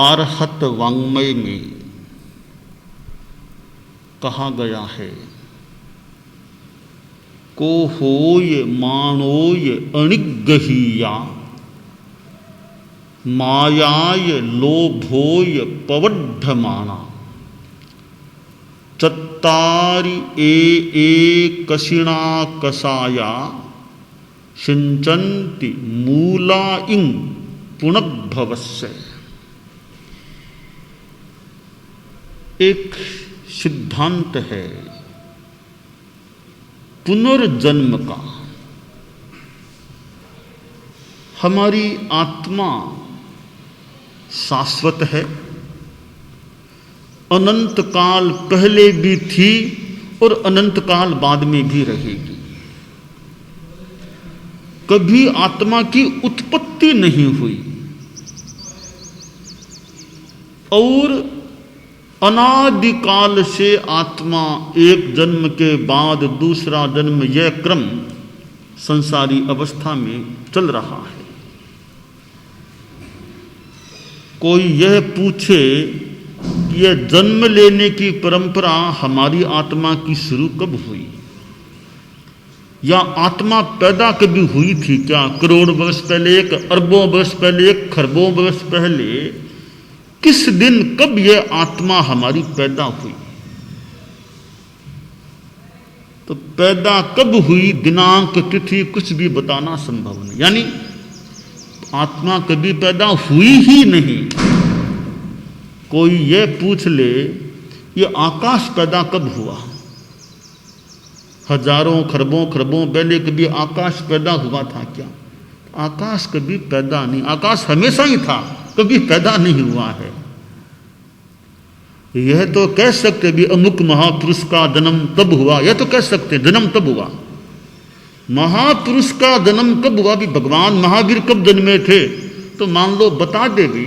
आर्हत वाङ्मय में कहा गया है, को होय मानोय अणिगहीया मायाय लोभोय पवड्ढमाना चत्तारि कशिणा कसाया सिंचन्ति मूला इं पुनर्भवस्य। एक सिद्धांत है पुनर्जन्म का। हमारी आत्मा शाश्वत है, अनंत काल पहले भी थी और अनंत काल बाद में भी रहेगी। कभी आत्मा की उत्पत्ति नहीं हुई और अनादिकाल से आत्मा एक जन्म के बाद दूसरा जन्म, यह क्रम संसारी अवस्था में चल रहा है। कोई यह पूछे कि यह जन्म लेने की परंपरा हमारी आत्मा की शुरू कब हुई, या आत्मा पैदा कभी हुई थी क्या? करोड़ वर्ष पहले, एक अरबों वर्ष पहले, एक खरबों वर्ष पहले, किस दिन कब यह आत्मा हमारी पैदा हुई? तो पैदा कब हुई, दिनांक तिथि कुछ भी बताना संभव नहीं। यानी आत्मा कभी पैदा हुई ही नहीं। कोई यह पूछ ले ये आकाश पैदा कब हुआ, हजारों खरबों पहले कभी आकाश पैदा हुआ था क्या? आकाश कभी पैदा नहीं, आकाश हमेशा ही था, कभी पैदा नहीं हुआ है। यह तो कह सकते भी अमुक महापुरुष का जन्म तब हुआ, यह तो कह सकते जन्म तब हुआ। महापुरुष का जन्म कब हुआ भी, भगवान महावीर कब जन्मे थे, तो मान लो बता दे भी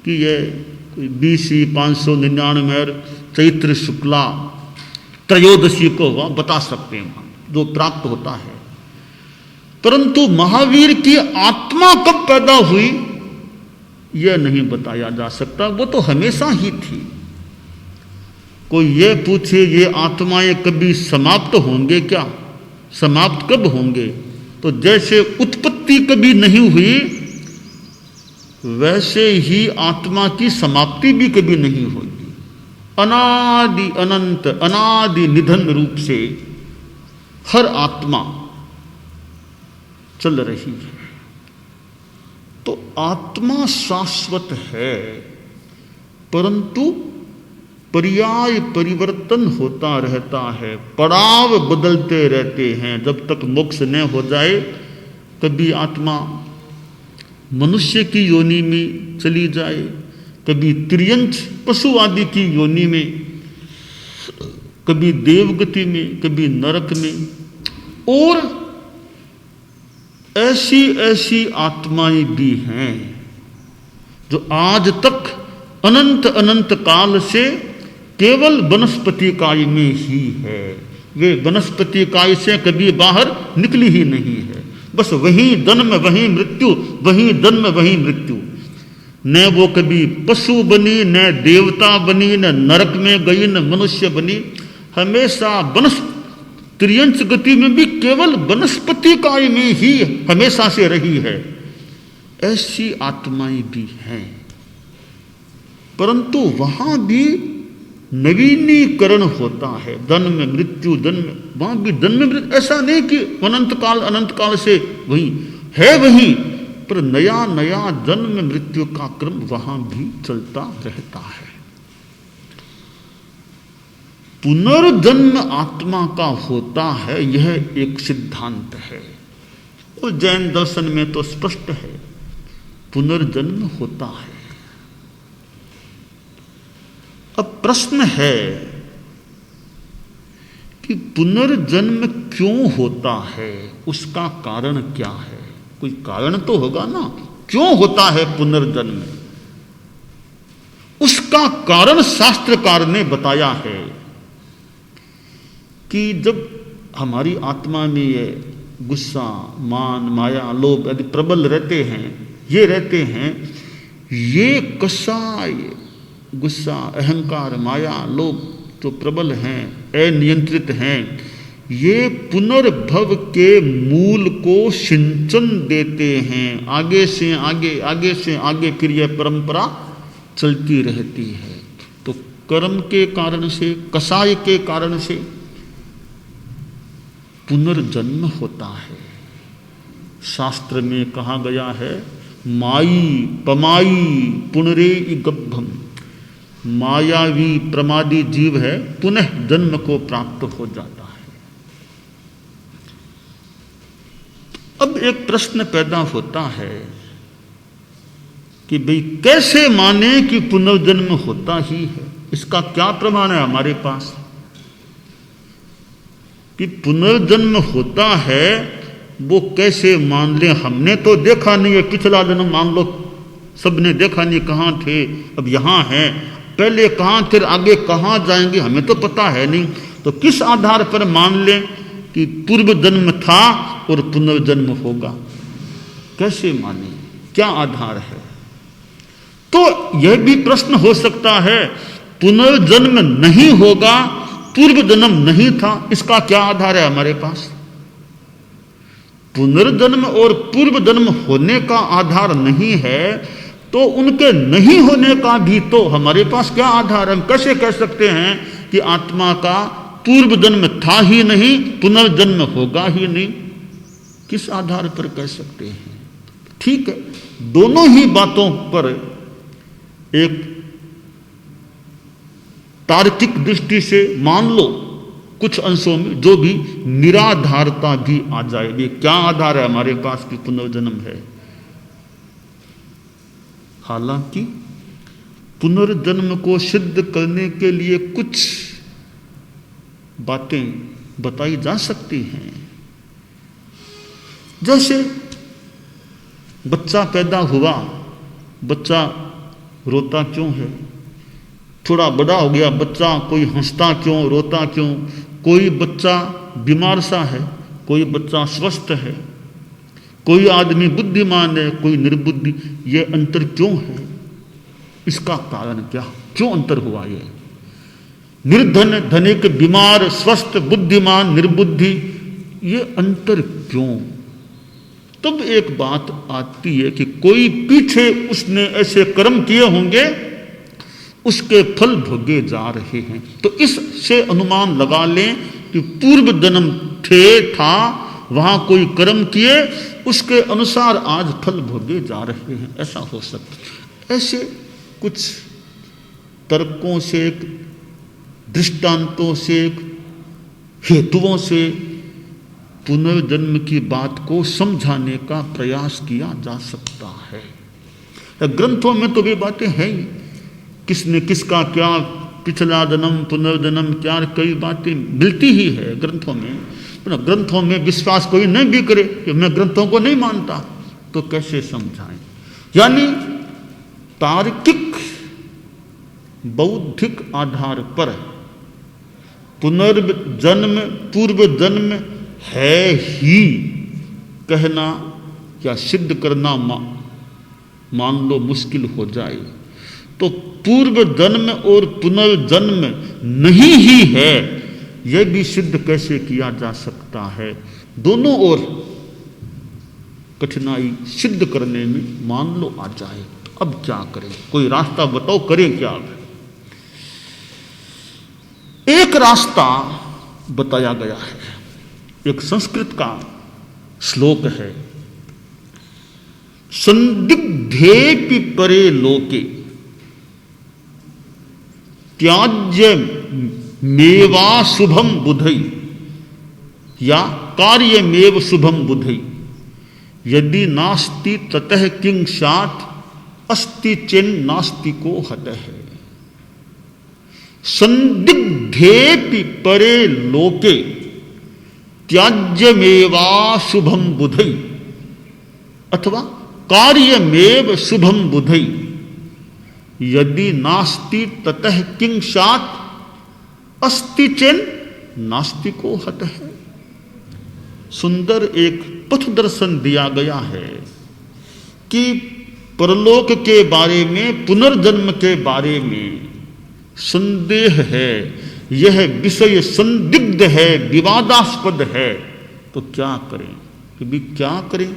कि यह कोई BC 599 चैत्र शुक्ला त्रयोदशी को हुआ, बता सकते हैं जो प्राप्त होता है। परंतु महावीर की आत्मा कब पैदा हुई यह नहीं बताया जा सकता, वो तो हमेशा ही थी। कोई ये पूछे ये आत्माएं कभी समाप्त होंगे क्या, समाप्त कब होंगे? तो जैसे उत्पत्ति कभी नहीं हुई वैसे ही आत्मा की समाप्ति भी कभी नहीं होगी। अनादि अनंत अनादि निधन रूप से हर आत्मा चल रही है। तो आत्मा शाश्वत है, परंतु पर्याय परिवर्तन होता रहता है, पड़ाव बदलते रहते हैं। जब तक मोक्ष न हो जाए, कभी आत्मा मनुष्य की योनि में चली जाए, कभी त्रियंच पशु आदि की योनि में, कभी देवगति में, कभी नरक में, और ऐसी ऐसी आत्माएं भी हैं जो आज तक अनंत अनंत काल से केवल वनस्पति काय में ही है। वे वनस्पति काय से कभी बाहर निकली ही नहीं है। बस वही जन्म वही मृत्यु, वही जन्म वही मृत्यु। न वो कभी पशु बनी, न देवता बनी, न नरक में गई, न मनुष्य बनी। हमेशा त्रियंच गति में भी केवल वनस्पति काय में ही हमेशा से रही है। ऐसी आत्माएं भी हैं, परंतु वहां भी नवीनीकरण होता है। जन्म मृत्यु, जन्म, वहां भी जन्म मृत्यु, ऐसा नहीं कि अनंत काल से वही है, वही, पर नया नया जन्म मृत्यु का क्रम वहां भी चलता रहता है। पुनर्जन्म आत्मा का होता है, यह एक सिद्धांत है और जैन दर्शन में तो स्पष्ट है, पुनर्जन्म होता है। अब प्रश्न है कि पुनर्जन्म क्यों होता है, उसका कारण क्या है? कोई कारण तो होगा ना, क्यों होता है पुनर्जन्म? उसका कारण शास्त्रकार ने बताया है कि जब हमारी आत्मा में ये गुस्सा, मान, माया, लोभ आदि प्रबल रहते हैं, ये रहते हैं, ये कसाय, गुस्सा, अहंकार, माया, लोभ जो प्रबल हैं, अनियंत्रित हैं, ये पुनर्भव के मूल को सिंचन देते हैं। आगे से आगे, आगे से आगे फिर यह परंपरा चलती रहती है। तो कर्म के कारण से, कसाय के कारण से पुनर्जन्म होता है। शास्त्र में कहा गया है, माई पमाई पुनरे गब्भम, मायावी प्रमादी जीव है, पुनः जन्म को प्राप्त हो जाता है। अब एक प्रश्न पैदा होता है कि भाई कैसे माने कि पुनर्जन्म होता ही है? इसका क्या प्रमाण है हमारे पास कि पुनर्जन्म होता है? वो कैसे मान ले? हमने तो देखा नहीं है, पिछला जन्म मान लो सबने देखा नहीं, कहाँ थे, अब यहाँ हैं, पहले कहाँ थे, आगे कहाँ जाएंगे, हमें तो पता है नहीं। तो किस आधार पर मान लें कि पूर्व जन्म था और पुनर्जन्म होगा? कैसे माने, क्या आधार है? तो यह भी प्रश्न हो सकता है, पुनर्जन्म नहीं होगा, पूर्व जन्म नहीं था, इसका क्या आधार है हमारे पास? पुनर्जन्म और पूर्व जन्म होने का आधार नहीं है, तो उनके नहीं होने का भी तो हमारे पास क्या आधार है? हम कैसे कह सकते हैं कि आत्मा का पूर्व जन्म था ही नहीं, पुनर्जन्म होगा ही नहीं? किस आधार पर कह सकते हैं? ठीक है, दोनों ही बातों पर एक तार्किक दृष्टि से मान लो, कुछ अंशों में जो भी निराधारता भी आ जाएगी। क्या आधार है हमारे पास कि पुनर्जन्म है? हालांकि पुनर्जन्म को सिद्ध करने के लिए कुछ बातें बताई जा सकती हैं। जैसे बच्चा पैदा हुआ, बच्चा रोता क्यों है? थोड़ा बड़ा हो गया बच्चा, कोई हंसता क्यों, रोता क्यों? कोई बच्चा बीमार सा है, कोई बच्चा स्वस्थ है, कोई आदमी बुद्धिमान है, कोई निर्बुद्धि। ये अंतर क्यों है? इसका कारण क्या, क्यों अंतर हुआ? ये निर्धन, धनिक, बीमार, स्वस्थ, बुद्धिमान, निर्बुद्धि, ये अंतर क्यों? तब एक बात आती है कि कोई पीछे उसने ऐसे कर्म किए होंगे, उसके फल भोगे जा रहे हैं। तो इससे अनुमान लगा लें कि पूर्व जन्म था, वहां कोई कर्म किए, उसके अनुसार आज फल भोगे जा रहे हैं। ऐसा हो सकता है। ऐसे कुछ तर्कों से, दृष्टांतों से, हेतुओं से पुनर्जन्म की बात को समझाने का प्रयास किया जा सकता है। ग्रंथों में तो ये बातें हैं ही, किसने किसका क्या, पिछला जन्म, पुनर्जन्म, क्या, कई बातें मिलती ही है ग्रंथों में। ग्रंथों में विश्वास कोई नहीं भी करे कि मैं ग्रंथों को नहीं मानता, तो कैसे समझाएं? यानी तार्किक बौद्धिक आधार पर पुनर्जन्म, पूर्व जन्म है ही कहना या सिद्ध करना मान लो मुश्किल हो जाए, तो पूर्व जन्म और पुनर्जन्म नहीं ही है, यह भी सिद्ध कैसे किया जा सकता है? दोनों ओर कठिनाई सिद्ध करने में मान लो आ जाए। अब क्या करें? कोई रास्ता बताओ, करें क्या? एक रास्ता बताया गया है, एक संस्कृत का श्लोक है, संदिग्धेपि परे लोके त्याज्य मेवा शुभम बुधई या कार्यमेव शुभम बुधई यदि नास्ति ततः किं स्यात् अस्ति चेन नास्तिको हतः। संदिग्धेपि परे लोके त्याज्यमेवा शुभम बुधई अथवा कार्यमेव शुभम बुधई यदि नास्ति ततः किं स्यात् अस्ति चेन नास्तिको हतः। सुंदर एक पथ दर्शन दिया गया है कि परलोक के बारे में, पुनर्जन्म के बारे में संदेह है, यह विषय संदिग्ध है, विवादास्पद है, तो क्या करें? कि भी क्या करें?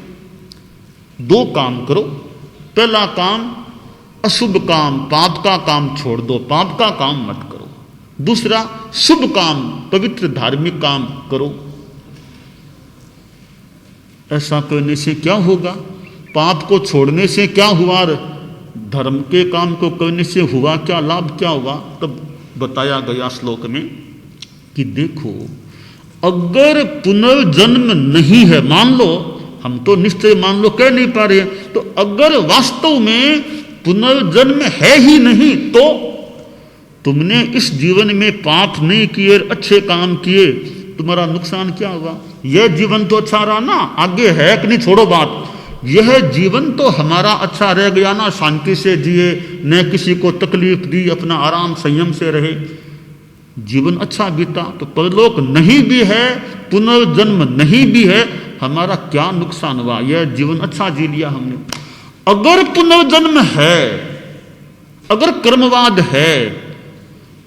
दो काम करो। पहला काम, अशुभ काम, पाप का काम छोड़ दो, पाप का काम मत करो। दूसरा, शुभ काम, पवित्र धार्मिक काम करो। ऐसा करने से क्या होगा? पाप को छोड़ने से क्या हुआ? धर्म के काम को करने से हुआ क्या? लाभ क्या हुआ? तब बताया गया श्लोक में कि देखो, अगर पुनर्जन्म नहीं है, मान लो, हम तो निश्चय मान लो कह नहीं पा रहे, तो अगर वास्तव में पुनर्जन्म है ही नहीं, तो तुमने इस जीवन में पाप नहीं किए, अच्छे काम किए, तुम्हारा नुकसान क्या हुआ? यह जीवन तो अच्छा रहा ना, आगे है कि नहीं, छोड़ो बात, यह जीवन तो हमारा अच्छा रह गया ना, शांति से जिए, न किसी को तकलीफ दी, अपना आराम संयम से रहे, जीवन अच्छा बीता। तो परलोक नहीं भी है, पुनर्जन्म नहीं भी है, हमारा क्या नुकसान हुआ? यह जीवन अच्छा जी लिया हमने। अगर पुनर्जन्म है, अगर कर्मवाद है,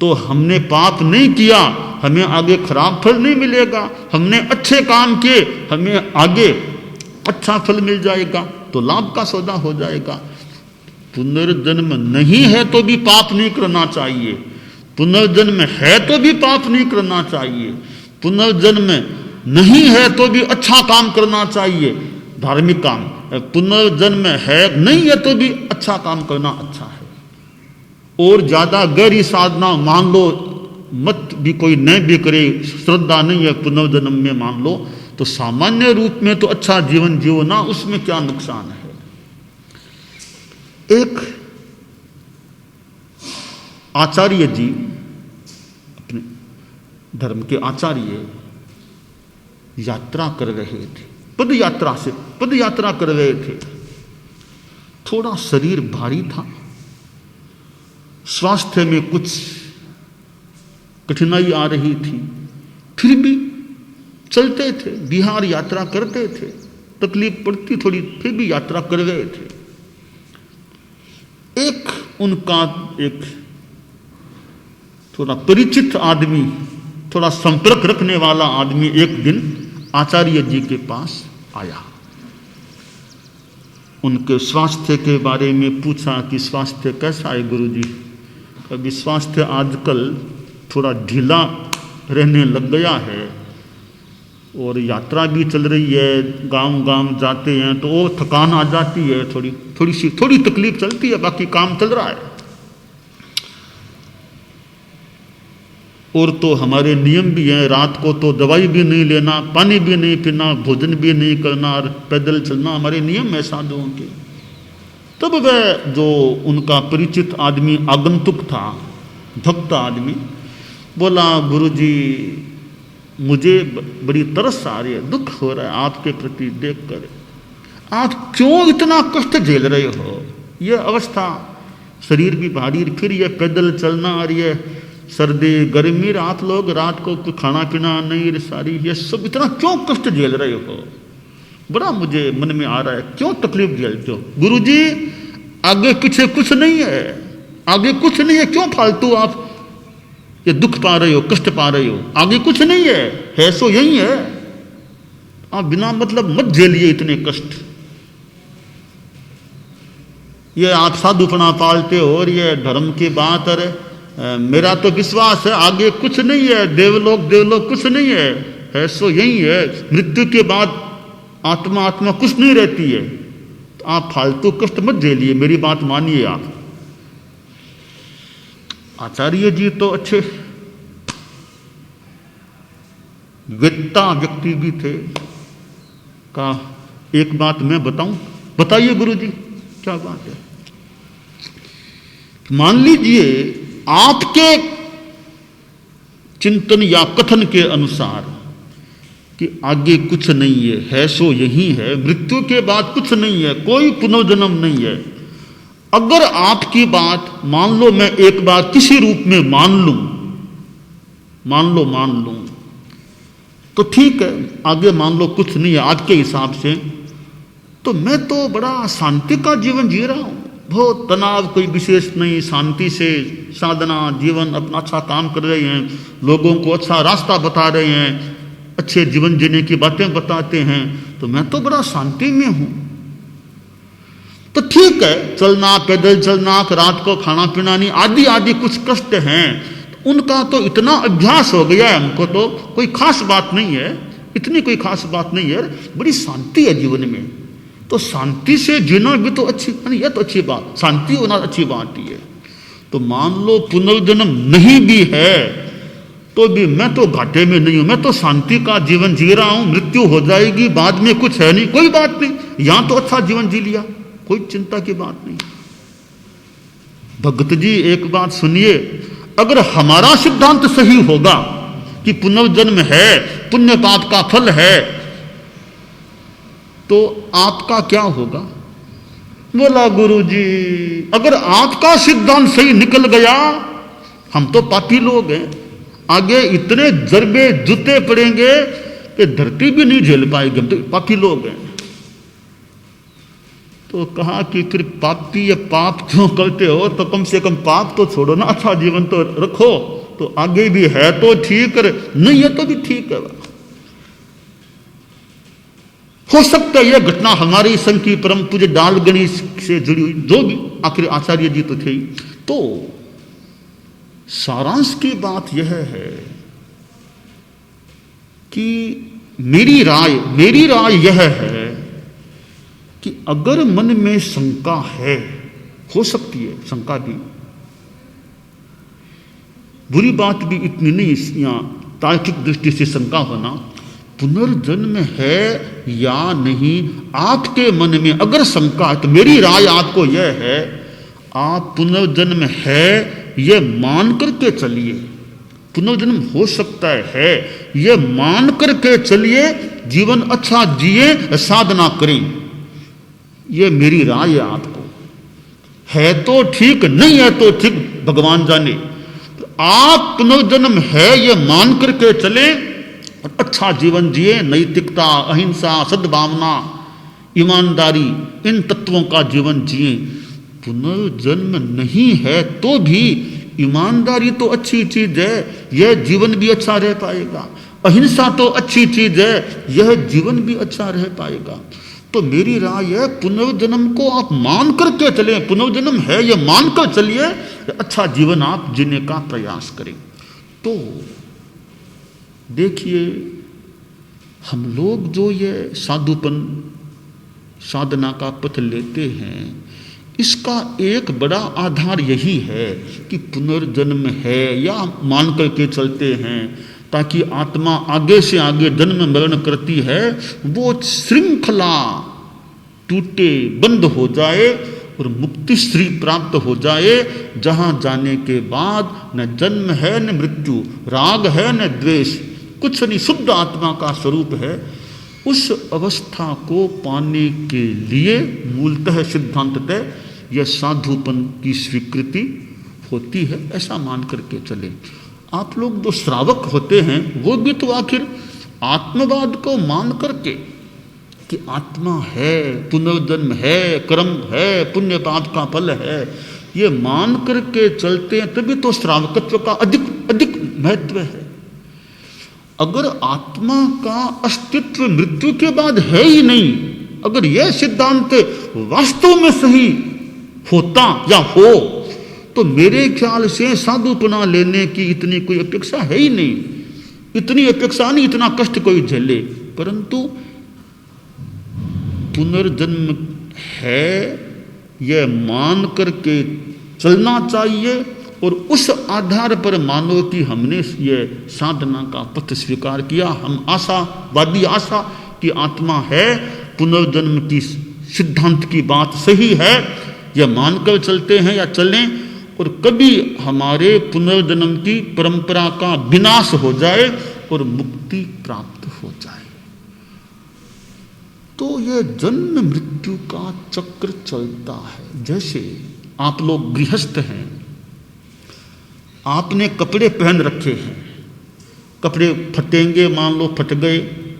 तो हमने पाप नहीं किया, हमें आगे खराब फल नहीं मिलेगा, हमने अच्छे काम किए, हमें आगे अच्छा फल मिल जाएगा, तो लाभ का सौदा हो जाएगा। पुनर्जन्म नहीं है तो भी पाप नहीं करना चाहिए, पुनर्जन्म है तो भी पाप नहीं करना चाहिए, पुनर्जन्म नहीं है तो भी अच्छा काम करना चाहिए, धार्मिक काम। पुनर्जन्म है नहीं है तो भी अच्छा काम करना अच्छा है। और ज्यादा गहरी साधना मान लो मत भी कोई न भी करे, श्रद्धा नहीं है पुनर्जन्म में मान लो, तो सामान्य रूप में तो अच्छा जीवन जियो ना, उसमें क्या नुकसान है। एक आचार्य जी, अपने धर्म के आचार्य, यात्रा कर रहे थे, पद यात्रा कर रहे थे। थोड़ा शरीर भारी था, स्वास्थ्य में कुछ कठिनाई आ रही थी, फिर भी चलते थे, बिहार यात्रा करते थे, तकलीफ पड़ती थोड़ी, फिर भी यात्रा कर गए थे। एक उनका एक थोड़ा परिचित आदमी, थोड़ा संपर्क रखने वाला आदमी एक दिन आचार्य जी के पास आया, उनके स्वास्थ्य के बारे में पूछा कि स्वास्थ्य कैसा है गुरुजी? अभी स्वास्थ्य आजकल थोड़ा ढीला रहने लग गया है, और यात्रा भी चल रही है, गांव जाते हैं तो वो थकान आ जाती है, थोड़ी तकलीफ चलती है, बाकी काम चल रहा है। और तो हमारे नियम भी हैं, रात को तो दवाई भी नहीं लेना, पानी भी नहीं पीना, भोजन भी नहीं करना, और पैदल चलना हमारे नियम है साधुओं के। तब वह जो उनका परिचित आदमी आगंतुक था, भक्त आदमी, बोला गुरुजी मुझे बड़ी तरस आ रही है, दुख हो रहा है आपके प्रति देखकर, आप क्यों इतना कष्ट झेल रहे हो? ये अवस्था, शरीर भी भारी, फिर ये पैदल चलना, और ये सर्दी गर्मी, आप लोग रात को कुछ खाना पीना नहीं, सारी ये सब इतना क्यों कष्ट झेल रहे हो? बड़ा मुझे मन में आ रहा है, क्यों तकलीफ झेलते हो? गुरुजी आगे पीछे कुछ नहीं है, आगे कुछ नहीं है, क्यों फालतू आप ये दुख पा रहे हो, कष्ट पा रहे हो? आगे कुछ नहीं है सो यही है, आप बिना मतलब मत झेलिए इतने कष्ट। ये आप साधुपना पालते हो, और ये धर्म की बात, अरे मेरा तो विश्वास है आगे कुछ नहीं है, देवलोक कुछ नहीं है सो यही है, मृत्यु के बाद आत्मा कुछ नहीं रहती है, तो आप फालतू कष्ट मत झेलिए, मेरी बात मानिए आप। आचार्य जी तो अच्छे वेत्ता व्यक्ति भी थे, का एक बात मैं बताऊं? बताइए गुरुजी क्या बात है? मान लीजिए आपके चिंतन या कथन के अनुसार कि आगे कुछ नहीं है सो यही है, मृत्यु के बाद कुछ नहीं है, कोई पुनर्जन्म नहीं है। अगर आपकी बात मान लो मैं एक बार किसी रूप में मान लूं तो ठीक है, आगे मान लो कुछ नहीं है आपके हिसाब से, तो मैं तो बड़ा शांति का जीवन जी रहा हूँ, बहुत तनाव कोई विशेष नहीं, शांति से साधना जीवन अपना अच्छा काम कर रहे हैं, लोगों को अच्छा रास्ता बता रहे हैं, अच्छे जीवन जीने की बातें बताते हैं, तो मैं तो बड़ा शांति में हूँ। तो ठीक है, चलना, पैदल चलना, रात को खाना पीना नहीं, आदि आदि कुछ कष्ट हैं, तो उनका तो इतना अभ्यास हो गया है हमको, तो कोई खास बात नहीं है, इतनी कोई खास बात नहीं है, बड़ी शांति है जीवन में। तो शांति से जीना भी तो अच्छी, यह तो अच्छी बात, शांति होना अच्छी बात ही है। तो मान लो पुनर्जन्म नहीं भी है तो भी मैं तो घाटे में नहीं हूं, मैं तो शांति का जीवन जी रहा हूं, मृत्यु हो जाएगी बाद में कुछ है नहीं, कोई बात नहीं, यहां तो अच्छा जीवन जी लिया, कोई चिंता की बात नहीं। भगत जी एक बात सुनिए, अगर हमारा सिद्धांत सही होगा कि पुनर्जन्म है, पुण्य पाप का फल है, तो आपका क्या होगा? बोला गुरुजी, अगर आपका सिद्धांत सही निकल गया, हम तो पापी लोग हैं, आगे इतने जरबे जूते पड़ेंगे कि धरती भी नहीं झेल पाएगी, हम तो पापी लोग हैं। तो कहा कि फिर पापी या पाप क्यों करते हो, तो कम से कम पाप तो छोड़ो ना, अच्छा जीवन तो रखो, तो आगे भी है तो ठीक है, नहीं है तो भी ठीक है। हो सकता है यह घटना हमारी संघ की परम पूज्य डाल गणेश से जुड़ी हुई, जो भी, आखिर आचार्य जी तो थे ही। तो सारांश की बात यह है कि मेरी राय यह है कि अगर मन में शंका है, हो सकती है शंका भी, बुरी बात भी इतनी नहीं, यहां तार्किक दृष्टि से शंका होना, पुनर्जन्म है या नहीं, आपके मन में अगर शंका है तो मेरी राय आपको यह है, आप पुनर्जन्म है यह मान करके चलिए, पुनर्जन्म हो सकता है यह मान करके चलिए, जीवन अच्छा जिए, साधना करें, यह मेरी राय है आपको। है तो ठीक, नहीं है तो ठीक, भगवान जाने। तो आप पुनर्जन्म है यह मान करके चले और अच्छा जीवन जिए, नैतिकता, अहिंसा, सद्भावना, ईमानदारी, इन तत्वों का जीवन जिए। पुनर्जन्म नहीं है तो भी ईमानदारी तो अच्छी चीज है, यह जीवन भी अच्छा रह पाएगा, अहिंसा तो अच्छी चीज है, यह जीवन भी अच्छा रह पाएगा। तो मेरी राय है पुनर्जन्म को आप मान करके चले, पुनर्जन्म है यह मान कर चलिए, अच्छा जीवन आप जीने का प्रयास करें। तो देखिए, हम लोग जो ये साधुपन साधना का पथ लेते हैं, इसका एक बड़ा आधार यही है कि पुनर्जन्म है या मान करके चलते हैं, ताकि आत्मा आगे से आगे जन्म मरण करती है, वो श्रृंखला टूटे, बंद हो जाए और मुक्ति श्री प्राप्त हो जाए, जहां जाने के बाद न जन्म है न मृत्यु, राग है न द्वेष, कुछ नहीं, शुद्ध आत्मा का स्वरूप है। उस अवस्था को पाने के लिए मूलतः सिद्धांततः यह साधुपन की स्वीकृति होती है, ऐसा मान करके चले। आप लोग जो श्रावक होते हैं वो भी तो आखिर आत्मवाद को मान करके कि आत्मा है, पुनर्जन्म है, कर्म है, पुण्य पाप का फल है, ये मान करके चलते हैं, तभी तो श्रावकत्व का अधिक महत्व है। अगर आत्मा का अस्तित्व मृत्यु के बाद है ही नहीं, अगर यह सिद्धांत वास्तव में सही होता या हो, तो मेरे ख्याल से साधुपना लेने की इतनी कोई अपेक्षा है ही नहीं, इतनी अपेक्षा नहीं, इतना कष्ट कोई झेले। परंतु पुनर्जन्म है यह मान करके चलना चाहिए, और उस आधार पर मानो कि हमने ये साधना का पथ स्वीकार किया, हम आशावादी, आशा कि आत्मा है, पुनर्जन्म की सिद्धांत की बात सही है, यह मानकर चलते हैं या चलें, और कभी हमारे पुनर्जन्म की परंपरा का विनाश हो जाए और मुक्ति प्राप्त हो जाए, तो यह जन्म मृत्यु का चक्र चलता है। जैसे आप लोग गृहस्थ हैं, आपने कपड़े पहन रखे हैं, कपड़े फटेंगे, मान लो फट गए,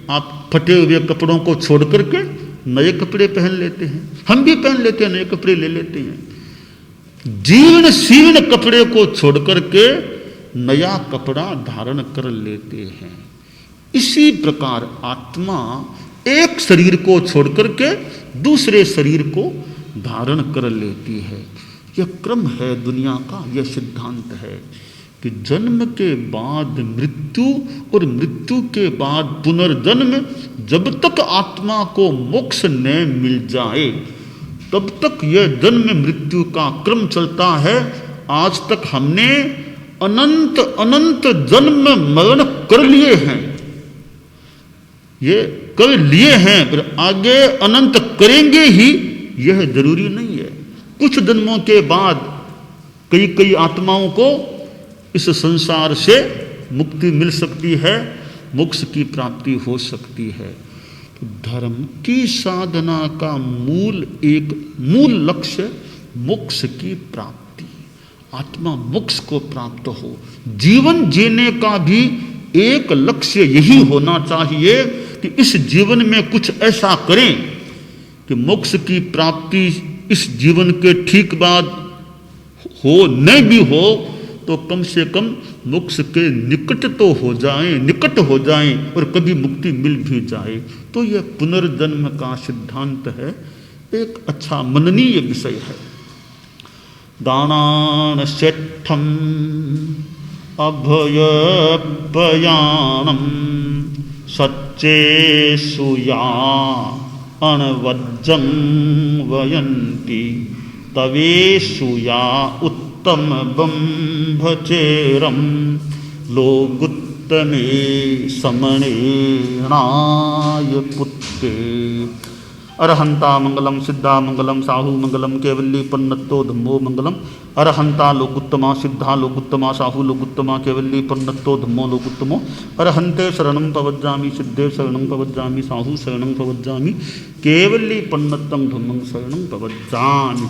आप फटे हुए कपड़ों को छोड़ करके नए कपड़े पहन लेते हैं, हम भी पहन लेते हैं, नए कपड़े ले लेते हैं। जीर्ण शीर्ण कपड़े को छोड़ करके नया कपड़ा धारण कर लेते हैं। इसी प्रकार आत्मा एक शरीर को छोड़ करके दूसरे शरीर को धारण कर लेती है। यह क्रम है दुनिया का, यह सिद्धांत है कि जन्म के बाद मृत्यु और मृत्यु के बाद पुनर्जन्म, जब तक आत्मा को मोक्ष न मिल जाए तब तक यह जन्म मृत्यु का क्रम चलता है। आज तक हमने अनंत अनंत जन्म मरण कर लिए हैं, ये कर लिए हैं, पर आगे अनंत करेंगे ही, यह जरूरी नहीं है। कुछ जन्मों के बाद कई कई आत्माओं को इस संसार से मुक्ति मिल सकती है, मोक्ष की प्राप्ति हो सकती है। तो धर्म की साधना का मूल लक्ष्य मोक्ष की प्राप्ति, आत्मा मोक्ष को प्राप्त हो। जीवन जीने का भी एक लक्ष्य यही होना चाहिए कि इस जीवन में कुछ ऐसा करें कि मोक्ष की प्राप्ति इस जीवन के ठीक बाद हो, नहीं भी हो तो कम से कम मोक्ष के निकट तो हो जाएं, निकट हो जाएं और कभी मुक्ति मिल भी जाए। तो यह पुनर्जन्म का सिद्धांत है, एक अच्छा मननीय विषय है। दानान सेठम अभय पयाणम सच्चे सुया अनवज्जं वयन्ति तवे सुया उत्तम बंभचेरम लोगुत्तमे समणे नाय पुत्ते। अरहंता मंगलम सिद्धा मंगलम साहू मंगलम केवल्ली पन्नत्तो धम्मो मंगलम। अरहंता लोकुत्तमा सिद्धा लोकुत्तमा साहू लोकुत्तमा केवल्ली पन्नत्तो धम्मो लोकुत्तमो। अरहंते शरणं पवज्जामि सिद्धे शरणं पवज्जामि साहू शरणं पवज्जामि केवल्ली पन्नत्तं धम्मं शरणं पवज्जामि।